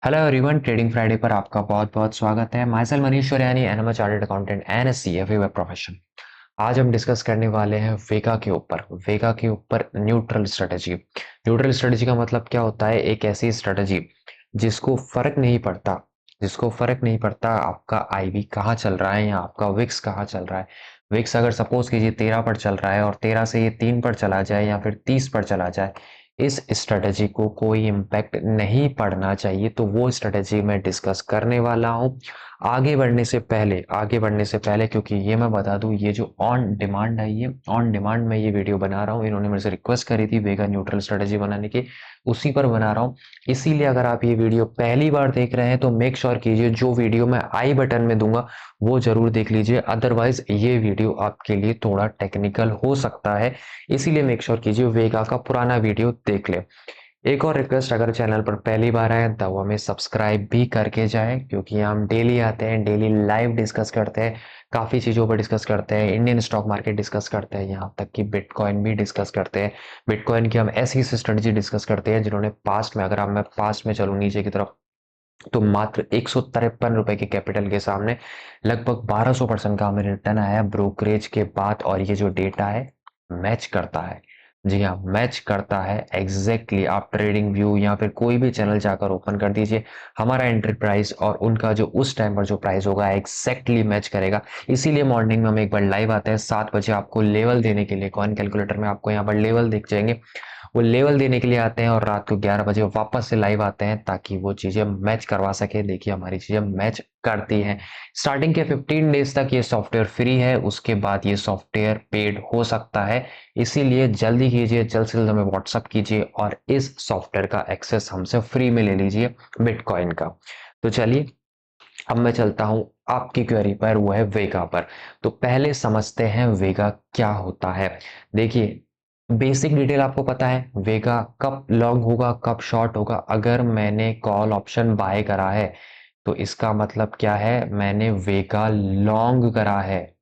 Hello everyone, trading Friday पर आपका बहुत बहुत स्वागत है। Myself Manish Suryani and am a chartered accountant and a CFA web profession. आज हम डिस्कस करने वाले हैं वेगा के ऊपर न्यूट्रल स्ट्रेटजी। न्यूट्रल स्ट्रेटजी का मतलब क्या होता है? एक ऐसी स्ट्रेटजी जिसको फर्क नहीं पड़ता जिसको फर्क नहीं पड़ता आपका आईवी कहाँ चल रहा है या आपका विक्स कहाँ चल रहा है। विक्स अगर सपोज कीजिए 13 पर चल रहा है और 13 से ये 3 पर चला जाए या फिर 30 पर चला जाए, इस स्ट्रेटजी को कोई इम्पैक्ट नहीं पड़ना चाहिए। तो वो स्ट्रेटजी मैं डिस्कस करने वाला हूँ। आगे बढ़ने से पहले क्योंकि ये मैं बता दूं, ये जो ऑन डिमांड है, ये ऑन डिमांड में ये वीडियो बना रहा हूँ। इन्होंने मेरे से रिक्वेस्ट करी थी वेगा न्यूट्रल स्ट्रेटजी बनाने की, उसी पर बना रहा हूँ। इसीलिए अगर आप ये वीडियो पहली बार देख रहे हैं तो मेक श्योर कीजिए जो वीडियो मैं आई बटन में दूंगा वो जरूर देख लीजिए, अदरवाइज ये वीडियो आपके लिए थोड़ा टेक्निकल हो सकता है। इसीलिए मेक श्योर कीजिए वेगा का पुराना वीडियो देख ले। एक और रिक्वेस्ट, अगर चैनल पर पहली बार आए तो हमें सब्सक्राइब भी करके जाएं, क्योंकि हम डेली आते हैं, डेली लाइव डिस्कस करते हैं, काफ़ी चीज़ों पर डिस्कस करते हैं, इंडियन स्टॉक मार्केट डिस्कस करते हैं, यहाँ तक कि बिटकॉइन भी डिस्कस करते हैं। बिटकॉइन की हम ऐसी स्ट्रेटजी डिस्कस करते हैं जिन्होंने पास्ट में, अगर मैं पास्ट में चलूँ नीचे की तरफ, तो मात्र 153 रुपए के कैपिटल के सामने लगभग 1200% का हमें रिटर्न आया ब्रोकरेज के बाद। और ये जो डेटा है मैच करता है, जी हाँ मैच करता है एग्जैक्टली। आप ट्रेडिंग व्यू या फिर कोई भी चैनल जाकर ओपन कर दीजिए, हमारा एंट्री प्राइस और उनका जो उस टाइम पर जो प्राइस होगा एग्जैक्टली मैच करेगा। इसीलिए मॉर्निंग में हम एक बार लाइव आते हैं 7 बजे आपको लेवल देने के लिए। कॉइन कैलकुलेटर में आपको यहाँ पर लेवल दिख जाएंगे, वो लेवल देने के लिए आते हैं और रात को 11 बजे वापस से लाइव आते हैं ताकि वो चीजें मैच करवा सके। देखिए हमारी चीजें मैच करती हैं। स्टार्टिंग के 15 डेज तक ये सॉफ्टवेयर फ्री है, उसके बाद ये सॉफ्टवेयर पेड हो सकता है। इसीलिए जल्दी कीजिए, जल्द से जल्द हमें व्हाट्सअप कीजिए और इस सॉफ्टवेयर का एक्सेस हमसे फ्री में ले लीजिए बिटकॉइन का। तो चलिए अब मैं चलता हूं आपकी क्वेरी पर, वो है वेगा पर। तो पहले समझते हैं वेगा क्या होता है। देखिए बेसिक डिटेल आपको पता है, वेगा कब लॉन्ग होगा कब शॉर्ट होगा। अगर मैंने कॉल ऑप्शन बाय करा है तो इसका मतलब क्या है, मैंने वेगा लॉन्ग करा है,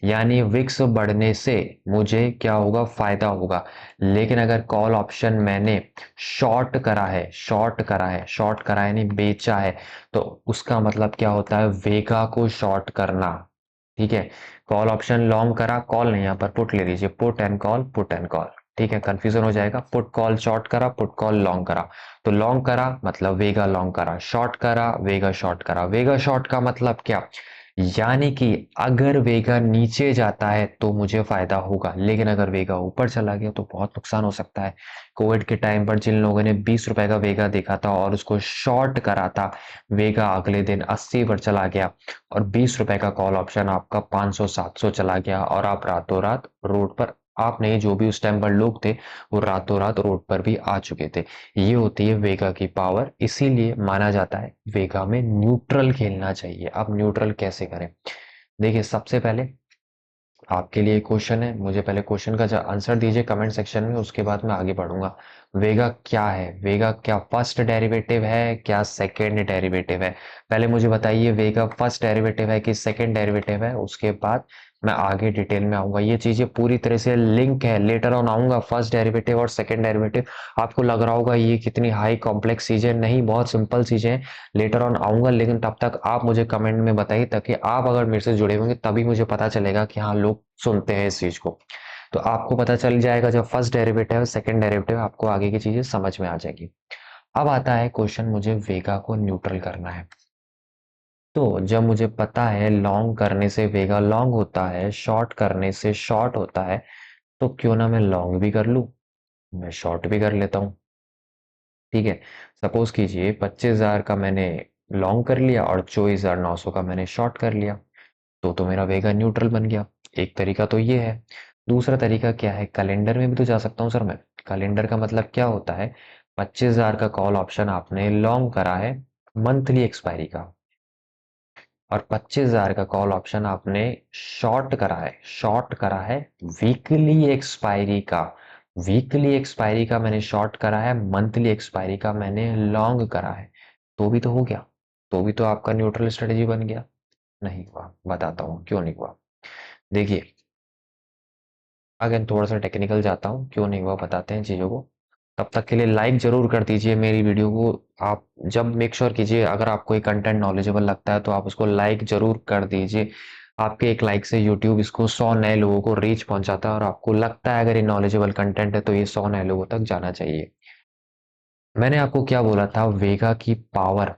यानी विक्स बढ़ने से मुझे क्या होगा, फायदा होगा। लेकिन अगर कॉल ऑप्शन मैंने शॉर्ट करा है यानी बेचा है, तो उसका मतलब क्या होता है, वेगा को शॉर्ट करना। ठीक है, कॉल ऑप्शन लॉन्ग करा, कॉल नहीं, यहाँ पर पुट ले लीजिए, पुट एंड कॉल। ठीक है, कंफ्यूजन हो जाएगा। पुट कॉल शॉर्ट करा, पुट कॉल लॉन्ग करा। तो लॉन्ग करा मतलब वेगा लॉन्ग करा, शॉर्ट करा वेगा शॉर्ट करा। वेगा शॉर्ट का मतलब क्या, यानी कि अगर वेगा नीचे जाता है तो मुझे फायदा होगा, लेकिन अगर वेगा ऊपर चला गया तो बहुत नुकसान हो सकता है। कोविड के टाइम पर जिन लोगों ने 20 रुपए का वेगा देखा था और उसको शॉर्ट करा था, वेगा अगले दिन 80 पर चला गया और 20 रुपए का कॉल ऑप्शन आपका 500 700 चला गया और आप रातों रात रोड पर, आप नहीं जो भी उस टाइम पर लोग थे, वो रातों रात रोड पर भी आ चुके थे। ये होती है वेगा की पावर। इसीलिए माना जाता है वेगा में न्यूट्रल खेलना चाहिए। अब न्यूट्रल कैसे करें, देखिए सबसे पहले आपके लिए क्वेश्चन है, मुझे पहले क्वेश्चन का आंसर दीजिए कमेंट सेक्शन में, उसके बाद मैं आगे बढ़ूंगा। वेगा क्या है, वेगा क्या फर्स्ट डेरिवेटिव है क्या सेकंड डेरिवेटिव है? पहले मुझे बताइए वेगा फर्स्ट डेरिवेटिव है कि सेकंड डेरिवेटिव है, उसके बाद मैं आगे डिटेल में आऊंगा। ये चीजें पूरी तरह से लिंक है, लेटर ऑन आऊंगा। फर्स्ट डेरिवेटिव और सेकंड डेरिवेटिव, आपको लग रहा होगा ये कितनी हाई कॉम्प्लेक्स चीजें, नहीं बहुत सिंपल चीजें हैं। लेटर ऑन आऊंगा, लेकिन तब तक आप मुझे कमेंट में बताइए, ताकि आप अगर मेरे से जुड़े होंगे तभी मुझे पता चलेगा कि हाँ लोग सुनते हैं इस चीज को। तो आपको पता चल जाएगा जब फर्स्ट डेरिवेटिव सेकंड डेरिवेटिव, आपको आगे की चीजें समझ में आ जाएगी। अब आता है क्वेश्चन, मुझे वेगा को न्यूट्रल करना है। तो जब मुझे पता है लॉन्ग करने से वेगा लॉन्ग होता है, शॉर्ट करने से शॉर्ट होता है, तो क्यों ना मैं लॉन्ग भी कर लूं, मैं शॉर्ट भी कर लेता हूँ। ठीक है, सपोज कीजिए 25,000 का मैंने लॉन्ग कर लिया और 24,900 का मैंने शॉर्ट कर लिया, तो मेरा वेगा न्यूट्रल बन गया। एक तरीका तो ये है। दूसरा तरीका क्या है, कैलेंडर में भी तो जा सकता हूँ सर मैं। कैलेंडर का मतलब क्या होता है, 25,000 का कॉल ऑप्शन आपने लॉन्ग करा है मंथली एक्सपायरी का, और 25,000 का कॉल ऑप्शन आपने शॉर्ट करा है वीकली एक्सपायरी का। वीकली एक्सपायरी का मैंने शॉर्ट करा है, मंथली एक्सपायरी का मैंने लॉन्ग करा है। तो भी तो हो गया, तो भी तो आपका न्यूट्रल स्ट्रेटेजी बन गया। नहीं हुआ, बताता हूँ क्यों नहीं हुआ। देखिए अगेन थोड़ा सा टेक्निकल जाता हूँ, क्यों नहीं हुआ बताते हैं चीजों को। तब तक के लिए लाइक जरूर कर दीजिए मेरी वीडियो को। आप जब मेक श्योर कीजिए, अगर आपको ये कंटेंट नॉलेजेबल लगता है तो आप उसको लाइक जरूर कर दीजिए। आपके एक लाइक से यूट्यूब इसको 100 नए लोगों को रीच पहुंचाता है, और आपको लगता है अगर ये नॉलेजेबल कंटेंट है तो ये 100 नए लोगों तक जाना चाहिए। मैंने आपको क्या बोला था, वेगा की पावर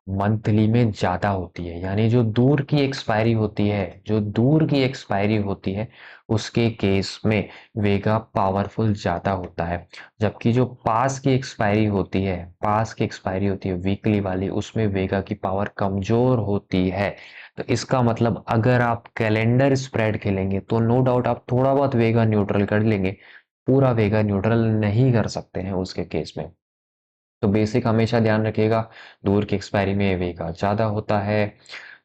मंथली में ज्यादा होती है, यानी जो दूर की एक्सपायरी होती है, जो दूर की एक्सपायरी होती है उसके केस में वेगा पावरफुल ज्यादा होता है। जबकि जो पास की एक्सपायरी होती है, पास की एक्सपायरी होती है वीकली वाली, उसमें वेगा की पावर कमजोर होती है। तो इसका मतलब अगर आप कैलेंडर स्प्रेड खेलेंगे तो नो डाउट आप थोड़ा बहुत वेगा न्यूट्रल कर लेंगे, पूरा वेगा न्यूट्रल नहीं कर सकते हैं उसके केस में। तो बेसिक हमेशा ध्यान रखिएगा, दूर की एक्सपायरी में वेगा ज़्यादा होता है,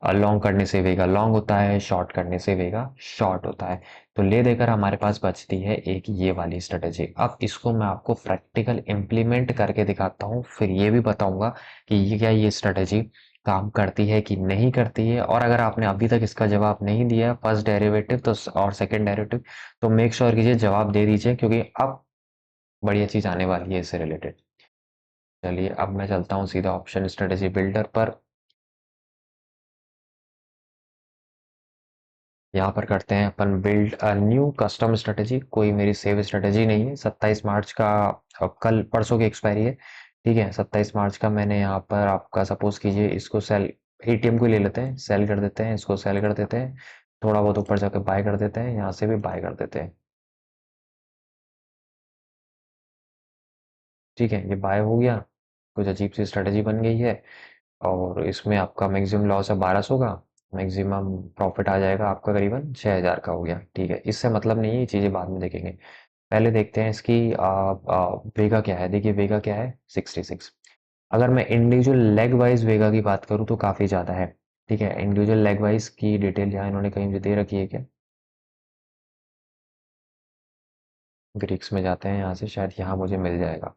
लॉन्ग करने से वेगा लॉन्ग होता है, शॉर्ट करने से वेगा शॉर्ट होता है। तो ले देकर हमारे पास बचती है एक ये वाली स्ट्रेटेजी। अब इसको मैं आपको प्रैक्टिकल इम्प्लीमेंट करके दिखाता हूँ, फिर ये भी बताऊंगा कि ये क्या ये स्ट्रेटेजी काम करती है कि नहीं करती है। और अगर आपने अभी तक इसका जवाब नहीं दिया है, फर्स्ट डेरिवेटिव तो और सेकंड डेरिवेटिव, तो मेक श्योर कीजिए जवाब दे दीजिए, क्योंकि अब बढ़िया चीज़ आने वाली है इससे रिलेटेड। चलिए अब मैं चलता हूँ सीधा ऑप्शन स्ट्रेटेजी बिल्डर पर। यहाँ पर करते हैं अपन build a new custom strategy. कोई मेरी सेव स्ट्रेटेजी नहीं है। 27 मार्च का कल परसों की एक्सपायरी है, ठीक है। 27 मार्च का मैंने यहाँ पर आपका सपोज कीजिए इसको सेल, एटीएम को ही ले लेते हैं, सेल कर देते हैं, इसको सेल कर देते हैं, थोड़ा बहुत ऊपर जाकर बाय कर देते हैं, यहाँ से भी बाय कर देते हैं, ठीक है। ये बाय हो गया, कुछ अजीब सी स्ट्रेटेजी बन गई है। और इसमें आपका मैक्सिमम लॉस है 1200 का, मैक्सिमम प्रॉफिट आ जाएगा आपका करीबन 6000 का हो गया, ठीक है। इससे मतलब नहीं है, ये चीज़ें बाद में देखेंगे। पहले देखते हैं इसकी वेगा क्या है। देखिए वेगा क्या है, 66। अगर मैं इंडिविजुअल लेग वाइज वेगा की बात करूँ तो काफ़ी ज़्यादा है, ठीक है। इंडिविजुअल लेग वाइज की डिटेल यहाँ इन्होंने कहीं मुझे दे रखी है क्या, ग्रीक्स में जाते हैं यहाँ से, शायद यहाँ मुझे मिल जाएगा,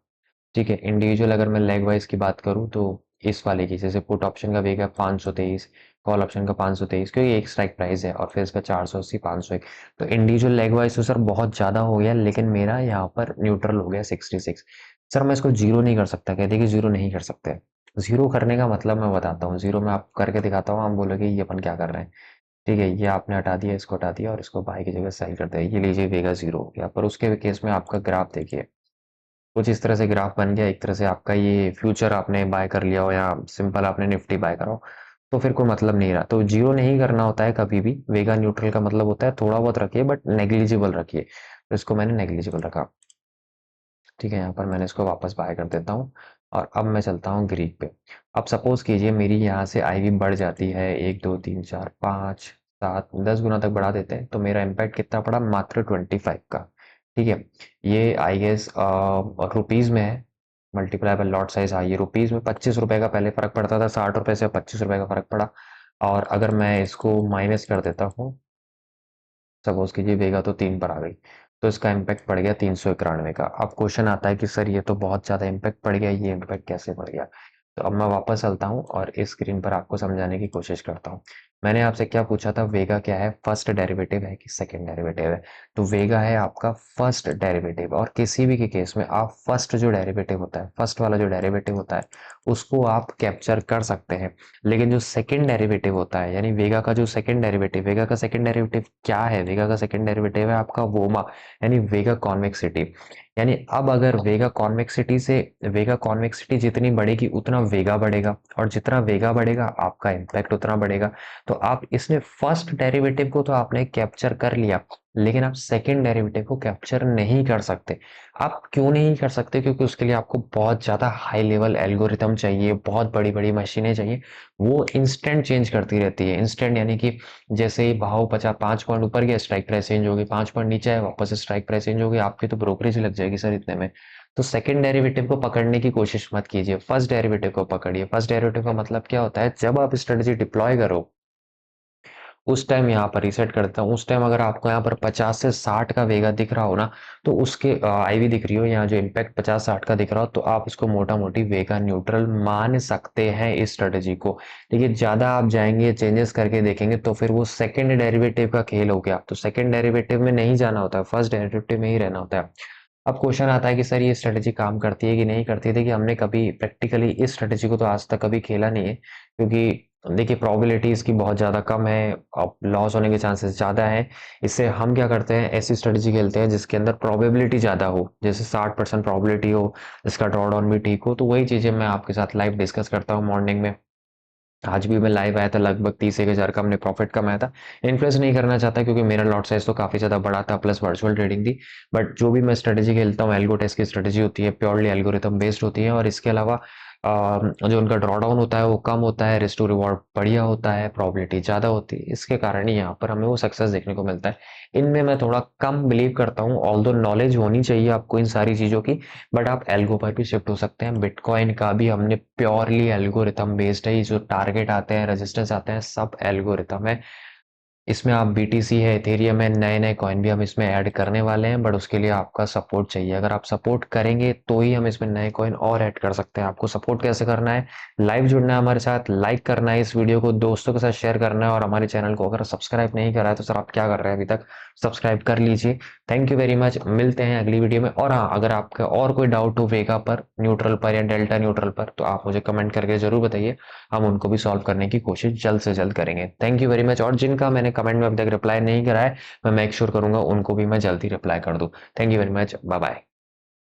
ठीक है। इंडिविजुअल अगर मैं लेग वाइज की बात करूँ तो इस वाले की, जैसे पुट ऑप्शन का वेग है 523, कॉल ऑप्शन का 523, क्योंकि एक स्ट्राइक प्राइस है, और फिर इसका 480 501। तो इंडिविजुअल लेग वाइज तो सर बहुत ज़्यादा हो गया, लेकिन मेरा यहाँ पर न्यूट्रल हो गया 66। सर मैं इसको जीरो नहीं कर सकता, कहते कि जीरो नहीं कर सकते। जीरो करने का मतलब मैं बताता हूँ, जीरो में आप करके दिखाता हूँ, आप बोलोगे ये अपन क्या कर रहे हैं, ठीक है। ये आपने हटा दिया, इसको हटा दिया, और इसको बाई की जगह सेल कर दिया, ये लीजिए वेगा जीरो हो गया। पर उसके केस में आपका ग्राफ देखिए, कुछ इस तरह से ग्राफ बन गया। एक तरह से आपका ये फ्यूचर आपने बाय कर लिया हो, या सिंपल आपने निफ्टी बाय करा हो, तो फिर कोई मतलब नहीं रहा। तो जीरो नहीं करना होता है कभी भी, वेगा न्यूट्रल का मतलब होता है थोड़ा बहुत रखिए बट नेग्लिजिबल रखिए। तो इसको मैंने नेग्लिजिबल रखा, ठीक है। यहाँ पर मैंने इसको वापस बाय कर देता हूँ, और अब मैं चलता हूँ ग्रीक पे। अब सपोज कीजिए मेरी यहाँ से आईवी बढ़ जाती है, 1 2 3 4 5 7 10 गुना तक बढ़ा देते हैं, तो मेरा इम्पैक्ट कितना पड़ा, मात्र 25 का, ठीक है। ये आई गेस रुपीज में है, मल्टीप्लाई बाय लॉट साइज। हाँ, ये रुपीज में 25 रुपए का पहले फर्क पड़ता था, 60 रुपए से 25 रुपए का फर्क पड़ा। और अगर मैं इसको माइनस कर देता हूँ, सपोज कीजिए वेगा तो 3 पर आ गई, तो इसका इम्पैक्ट पड़ गया 391 का। अब क्वेश्चन आता है कि सर ये तो बहुत ज़्यादा इम्पैक्ट पड़ गया, ये इम्पैक्ट कैसे पड़ गया। तो अब मैं वापस चलता हूँ और इस स्क्रीन पर आपको समझाने की कोशिश करता हूँ। मैंने आपसे क्या पूछा था, वेगा क्या है, फर्स्ट डेरिवेटिव है कि सेकंड डेरिवेटिव है। तो वेगा है आपका फर्स्ट डेरिवेटिव, और किसी भी के केस में आप फर्स्ट जो डेरिवेटिव होता है, फर्स्ट वाला जो डेरिवेटिव होता है उसको आप कैप्चर कर सकते हैं। लेकिन जो सेकंड डेरिवेटिव होता है, यानी वेगा का जो सेकंड डेरिवेटिव, वेगा का सेकंड डेरिवेटिव क्या है, वेगा का सेकंड डेरिवेटिव है आपका वोमा, यानी वेगा कॉन्वेक्सिटी। यानी अब अगर वेगा कॉन्वेक्सिटी जितनी बढ़ेगी उतना वेगा बढ़ेगा, और जितना वेगा बढ़ेगा आपका इम्पैक्ट उतना बढ़ेगा। तो आप इसमें फर्स्ट डेरिवेटिव को तो आपने कैप्चर कर लिया, लेकिन आप सेकंड डेरिवेटिव को कैप्चर नहीं कर सकते। आप क्यों नहीं कर सकते, क्योंकि उसके लिए आपको बहुत ज़्यादा हाई लेवल एल्गोरिथम चाहिए, बहुत बड़ी बड़ी मशीनें चाहिए, वो इंस्टेंट चेंज करती रहती है। इंस्टेंट यानी कि जैसे ही भाव 5 पॉइंट ऊपर गया, स्ट्राइक प्राइस चेंज होगी, 5 पॉइंट नीचे आया, वापस स्ट्राइक प्राइस चेंज होगी, आपकी तो ब्रोकरेज लग जाएगी सर इतने में। तो सेकंड डेरिवेटिव को पकड़ने की कोशिश मत कीजिए, फर्स्ट डेरिवेटिव को पकड़िए। फर्स्ट डेरिवेटिव का मतलब क्या होता है, जब आप स्ट्रेटेजी डिप्लॉय करो उस टाइम यहाँ पर रीसेट करता हूँ, उस टाइम अगर आपको यहाँ पर 50 से 60 का वेगा दिख रहा हो ना, तो उसके आईवी दिख रही हो, यहाँ जो इम्पैक्ट 50 60 का दिख रहा हो, तो आप इसको मोटा मोटी वेगा न्यूट्रल मान सकते हैं इस स्ट्रेटेजी को। देखिए ज्यादा आप जाएंगे चेंजेस करके देखेंगे तो फिर वो सेकंड डेरिवेटिव का खेल हो गया। तो सेकंड डेरिवेटिव में नहीं जाना होता है, फर्स्ट डेरिवेटिव में ही रहना होता है। अब क्वेश्चन आता है कि सर ये स्ट्रेटेजी काम करती है कि नहीं करती है। देखिए हमने कभी प्रैक्टिकली इस स्ट्रेटेजी को तो आज तक कभी खेला नहीं है, क्योंकि देखिए प्रोबेबिलिटी इसकी बहुत ज़्यादा कम है, अब लॉस होने के चांसेस ज़्यादा है। इससे हम क्या करते हैं, ऐसी स्ट्रेटेजी खेलते हैं जिसके अंदर प्रोबेबिलिटी ज़्यादा हो, जैसे 60% प्रोबेबिलिटी हो, इसका ड्रॉ डाउन भी ठीक हो। तो वही चीज़ें मैं आपके साथ लाइव डिस्कस करता हूँ मॉर्निंग में। आज भी मैं लाइव आया था, लगभग 30-1 हज़ार का हमने प्रॉफिट कमाया था। इन्फ्लुएंस नहीं करना चाहता क्योंकि मेरा लॉट साइज तो काफ़ी ज़्यादा बड़ा था, प्लस वर्चुअल ट्रेडिंग थी। बट जो भी मैं स्ट्रेटेजी खेलता हूँ, एल्गो टेस्ट की स्ट्रेटेजी होती है, प्योरली एल्गोरिथम बेस्ड होती है। और इसके अलावा जो उनका ड्रॉ डाउन होता है वो कम होता है, रिस्क टू रिवॉर्ड बढ़िया होता है, प्रोबेबिलिटी ज़्यादा होती है। इसके कारण ही यहाँ पर हमें वो सक्सेस देखने को मिलता है। इनमें मैं थोड़ा कम बिलीव करता हूँ, ऑल्दो नॉलेज होनी चाहिए आपको इन सारी चीज़ों की। बट आप एल्गो पर भी शिफ्ट हो सकते हैं। बिटकॉइन का भी हमने प्योरली एल्गोरिथम बेस्ड है, ये जो टारगेट आते हैं, रेजिस्टेंस आते हैं, सब एल्गोरिथम है। इसमें आप बीटीसी है, इथेरियम है, नए नए कॉइन भी हम इसमें ऐड करने वाले हैं, बट उसके लिए आपका सपोर्ट चाहिए। अगर आप सपोर्ट करेंगे तो ही हम इसमें नए कॉइन और ऐड कर सकते हैं। आपको सपोर्ट कैसे करना है, लाइव जुड़ना है हमारे साथ, लाइक करना है इस वीडियो को, दोस्तों के साथ शेयर करना है, और हमारे चैनल को अगर सब्सक्राइब नहीं करा है तो सर आप क्या कर रहे हैं अभी तक, सब्सक्राइब कर लीजिए। थैंक यू वेरी मच, मिलते हैं अगली वीडियो में। और हाँ, अगर आपका और कोई डाउट हो वेगा पर, न्यूट्रल पर या डेल्टा न्यूट्रल पर, तो आप मुझे कमेंट करके जरूर बताइए, हम उनको भी सॉल्व करने की कोशिश जल्द से जल्द करेंगे। Thank you very much. और जिनका मैंने कमेंट में अभी तक रिप्लाई नहीं करा है, मैं मेक श्योर करूंगा उनको भी मैं जल्दी रिप्लाई कर दूं। Thank you very much, bye bye.